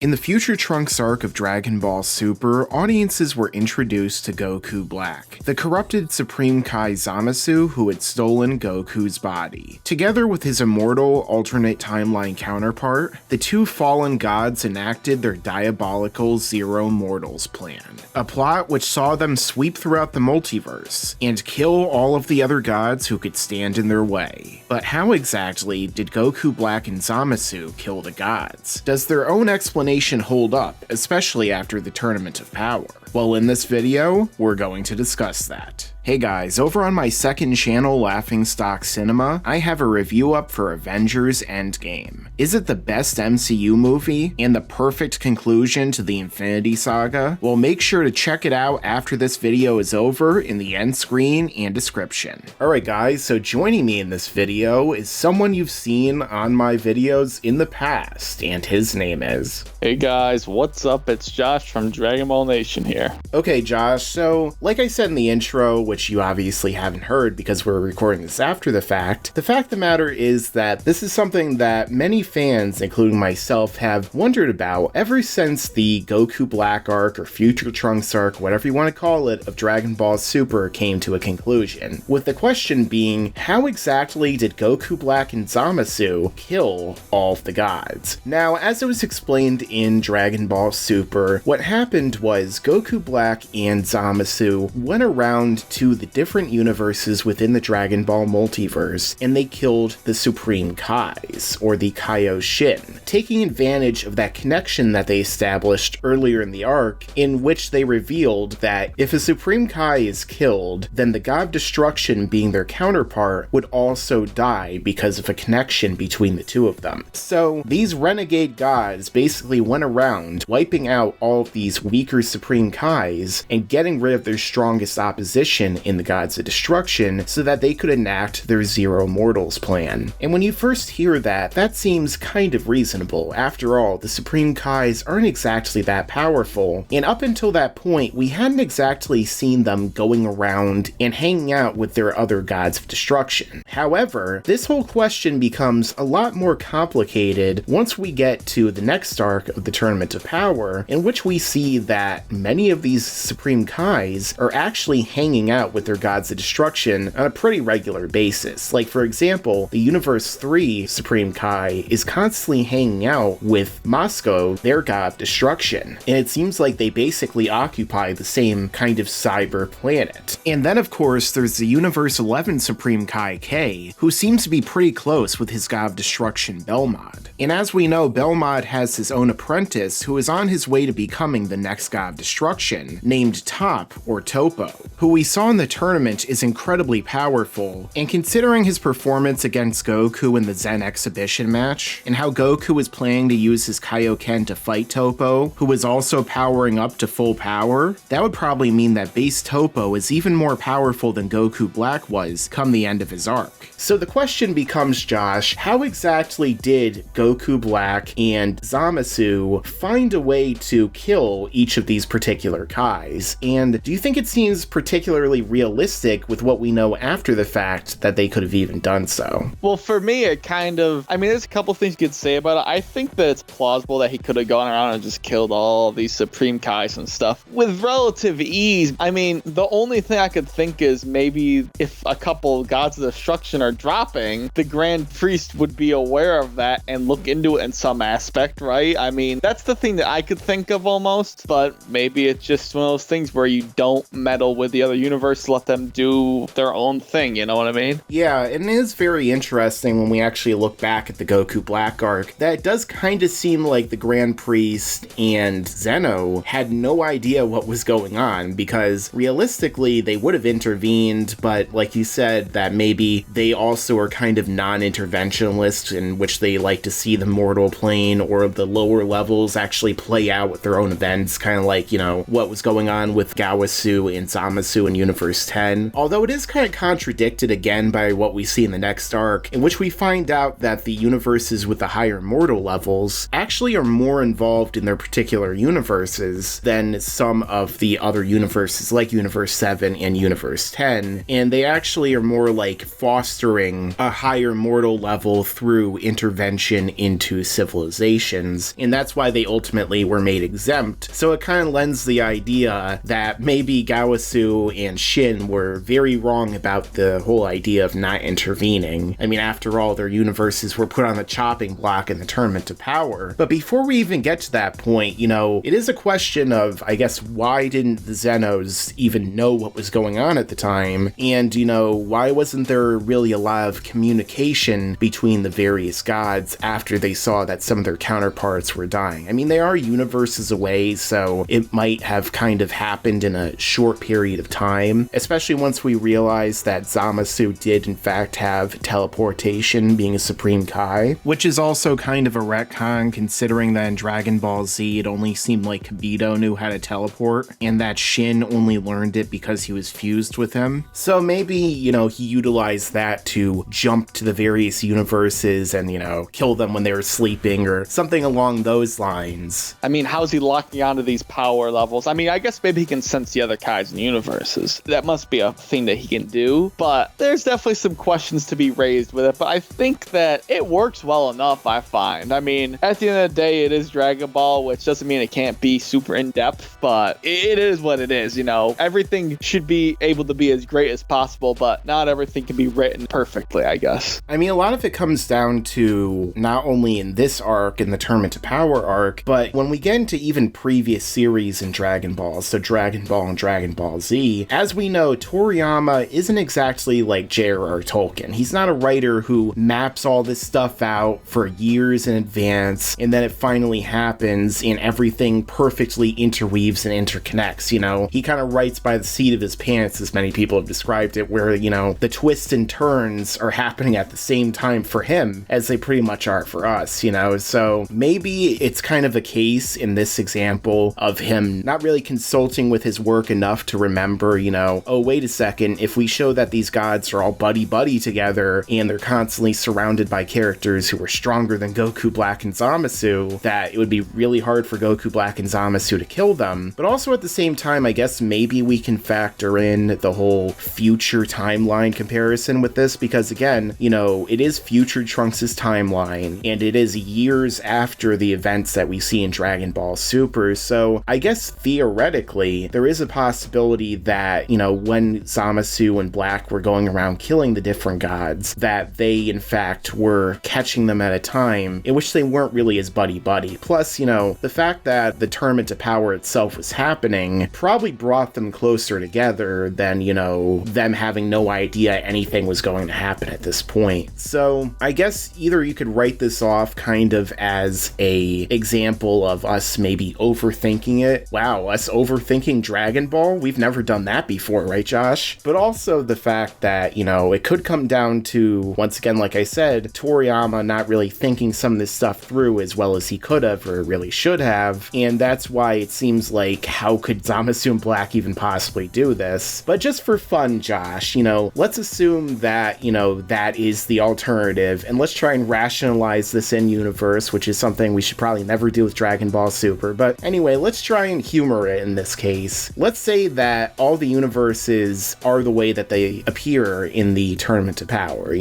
In the Future Trunks arc of Dragon Ball Super, audiences were introduced to Goku Black, the corrupted Supreme Kai Zamasu who had stolen Goku's body. Together with his immortal alternate timeline counterpart, the two fallen gods enacted their diabolical Zero Mortals plan, a plot which saw them sweep throughout the multiverse and kill all of the other gods who could stand in their way. But how exactly did Goku Black and Zamasu kill the gods? Does their own explanation hold up, especially after the Tournament of Power? Well, in this video, we're going to discuss that. Hey guys, over on my second channel, Laughingstock Cinema, I have a review up for Avengers Endgame. Is it the best MCU movie and the perfect conclusion to the Infinity Saga? Well, make sure to check it out after this video is over in the end screen and description. Alright guys, so joining me in this video is someone you've seen on my videos in the past, and his name is... Hey guys, what's up? It's Josh from Dragon Ball Nation here. Okay Josh, so like I said in the intro, which you obviously haven't heard because we're recording this after the fact of the matter is that this is something that many fans, including myself, have wondered about ever since the Goku Black arc or Future Trunks arc, whatever you want to call it, of Dragon Ball Super came to a conclusion. With the question being, how exactly did Goku Black and Zamasu kill all of the gods? Now, as it was explained in Dragon Ball Super, what happened was Goku Black and Zamasu went around to the different universes within the Dragon Ball multiverse, and they killed the Supreme Kais, or the Kaioshin, taking advantage of that connection that they established earlier in the arc, in which they revealed that if a Supreme Kai is killed, then the God of Destruction, being their counterpart, would also die because of a connection between the two of them. So these renegade gods basically went around wiping out all of these weaker Supreme Kais and getting rid of their strongest opposition in the Gods of Destruction so that they could enact their Zero Mortals plan. And when you first hear that, that seems kind of reasonable. After all, the Supreme Kais aren't exactly that powerful, and up until that point, we hadn't exactly seen them going around and hanging out with their other Gods of Destruction. However, this whole question becomes a lot more complicated once we get to the next arc of the Tournament of Power, in which we see that many of these Supreme Kais are actually hanging out with their Gods of Destruction on a pretty regular basis. Like, for example, the Universe 3 Supreme Kai is constantly hanging out with Moscow, their God of Destruction, and it seems like they basically occupy the same kind of cyber planet. And then, of course, there's the Universe 11 Supreme Kai K, who seems to be pretty close with his God of Destruction, Belmod. And as we know, Belmod has his own apprentice who is on his way to becoming the next God of Destruction, named Top, or Topo, who we saw in the tournament is incredibly powerful, and considering his performance against Goku in the Zen exhibition match, and how Goku was planning to use his Kaioken to fight Topo, who was also powering up to full power, that would probably mean that base Topo is even more powerful than Goku Black was come the end of his arc. So the question becomes, Josh, how exactly did Goku Black and Zamasu find a way to kill each of these particular Kais? And do you think it seems particularly realistic with what we know after the fact that they could have even done so? Well, for me, it kind of, there's a couple things you could say about it. I think that it's plausible that he could have gone around and just killed all these Supreme Kais and stuff with relative ease. The only thing I could think is maybe if a couple Gods of Destruction are dropping, the Grand Priest would be aware of that and look into it in some aspect, right? That's the thing that I could think of almost, but maybe it's just one of those things where you don't meddle with the other universe, let them do their own thing, you know what I mean? Yeah, and it is very interesting when we actually look back at the Goku Black arc, that it does kind of seem like the Grand Priest and Zeno had no idea what was going on, because realistically they would have intervened, but like you said, that maybe they also are kind of non-interventionalists, in which they like to see the mortal plane or the lower levels actually play out with their own events, kind of like, what was going on with Gawasu and Zamasu in Universe Universe 10, although it is kind of contradicted again by what we see in the next arc, in which we find out that the universes with the higher mortal levels actually are more involved in their particular universes than some of the other universes like Universe 7 and Universe 10, and they actually are more like fostering a higher mortal level through intervention into civilizations, and that's why they ultimately were made exempt. So it kind of lends the idea that maybe Gawasu and Shin were very wrong about the whole idea of not intervening. I mean, after all, their universes were put on the chopping block in the Tournament to Power. But before we even get to that point, it is a question of, I guess, why didn't the Zenos even know what was going on at the time? And, why wasn't there really a lot of communication between the various gods after they saw that some of their counterparts were dying? I mean, they are universes away, so it might have kind of happened in a short period of time, especially once we realize that Zamasu did in fact have teleportation, being a Supreme Kai, which is also kind of a retcon considering that in Dragon Ball Z it only seemed like Kibito knew how to teleport, and that Shin only learned it because he was fused with him. So maybe, he utilized that to jump to the various universes and, kill them when they were sleeping or something along those lines. I mean, how's he locking onto these power levels? I mean, I guess maybe he can sense the other Kais in universes. That must be a thing that he can do, but there's definitely some questions to be raised with it, but I think that it works well enough, I find. I mean, at the end of the day, it is Dragon Ball, which doesn't mean it can't be super in-depth, but it is what it is, Everything should be able to be as great as possible, but not everything can be written perfectly, I guess. I mean, a lot of it comes down to not only in this arc, in the Tournament to Power arc, but when we get into even previous series in Dragon Ball, so Dragon Ball and Dragon Ball Z, as we know, Toriyama isn't exactly like J.R.R. Tolkien. He's not a writer who maps all this stuff out for years in advance, and then it finally happens, and everything perfectly interweaves and interconnects, He kind of writes by the seat of his pants, as many people have described it, where, the twists and turns are happening at the same time for him as they pretty much are for us, So maybe it's kind of a case in this example of him not really consulting with his work enough to remember, oh, wait a second, if we show that these gods are all buddy-buddy together and they're constantly surrounded by characters who are stronger than Goku Black and Zamasu, that it would be really hard for Goku Black and Zamasu to kill them. But also at the same time, I guess maybe we can factor in the whole future timeline comparison with this, because again, it is future Trunks' timeline, and it is years after the events that we see in Dragon Ball Super, so I guess theoretically, there is a possibility that, when Zamasu and Black were going around killing the different gods, that they in fact were catching them at a time in which they weren't really as buddy-buddy. Plus, the fact that the Tournament to Power itself was happening probably brought them closer together than, them having no idea anything was going to happen at this point. So I guess either you could write this off kind of as a example of us maybe overthinking it. Wow, us overthinking Dragon Ball? We've never done that before, right, Josh? But also the fact that, it could come down to, once again, like I said, Toriyama not really thinking some of this stuff through as well as he could have or really should have, and that's why it seems like, how could Zamasu and Black even possibly do this? But just for fun, Josh, let's assume that, that is the alternative, and let's try and rationalize this in-universe, which is something we should probably never do with Dragon Ball Super, but anyway, let's try and humor it in this case. Let's say that all the universes are the way that they appear in the Tournament to Power,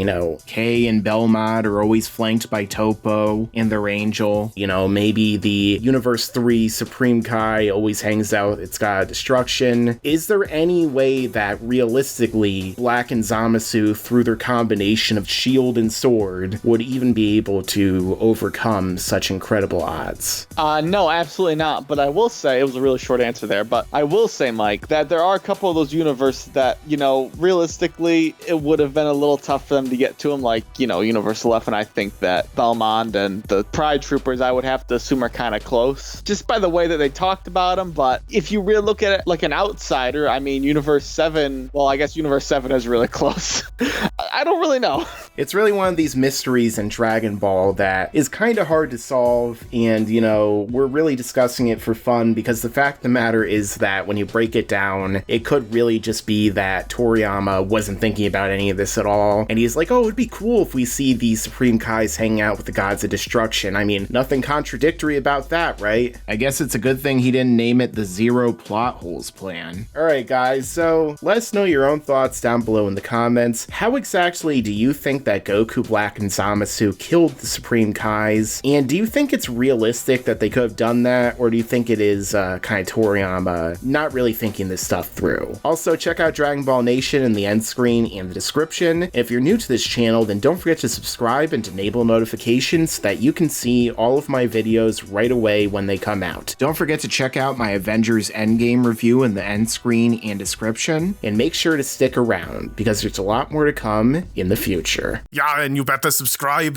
Kay and Belmont are always flanked by Topo and their angel, maybe the Universe 3 Supreme Kai always hangs out, it's got destruction. Is there any way that realistically Black and Zamasu, through their combination of shield and sword, would even be able to overcome such incredible odds? No, absolutely not. But I will say, it was a really short answer there, but I will say, Mike, that there are a couple of those universes that, realistically, it would have been a little tough for them to get to them, like, Universe 11. I think that Belmont and the Pride Troopers, I would have to assume, are kind of close, just by the way that they talked about them. But if you really look at it like an outsider, I mean, Universe 7, well, I guess Universe 7 is really close. I don't really know. It's really one of these mysteries in Dragon Ball that is kind of hard to solve, and, you know, we're really discussing it for fun because the fact of the matter is that when you break it down, it could really just be that Toriyama wasn't thinking about any of this at all, and he's like, oh, it'd be cool if we see these Supreme Kais hanging out with the Gods of Destruction. I mean, nothing contradictory about that, right? I guess it's a good thing he didn't name it the Zero Plot Holes Plan. Alright guys, so let us know your own thoughts down below in the comments. How exactly do you think that Goku Black and Zamasu killed the Supreme Kais? And do you think it's realistic that they could have done that? Or do you think it is kind of Toriyama not really thinking this stuff through? Also, check out Dragon Ball Nation in the end screen and the description. If you're new to this channel, then don't forget to subscribe and enable notifications so that you can see all of my videos right away when they come out. Don't forget to check out my Avengers Endgame review in the end screen and description, and make sure to stick around because there's a lot more to come in the future. Yeah, and you better subscribe.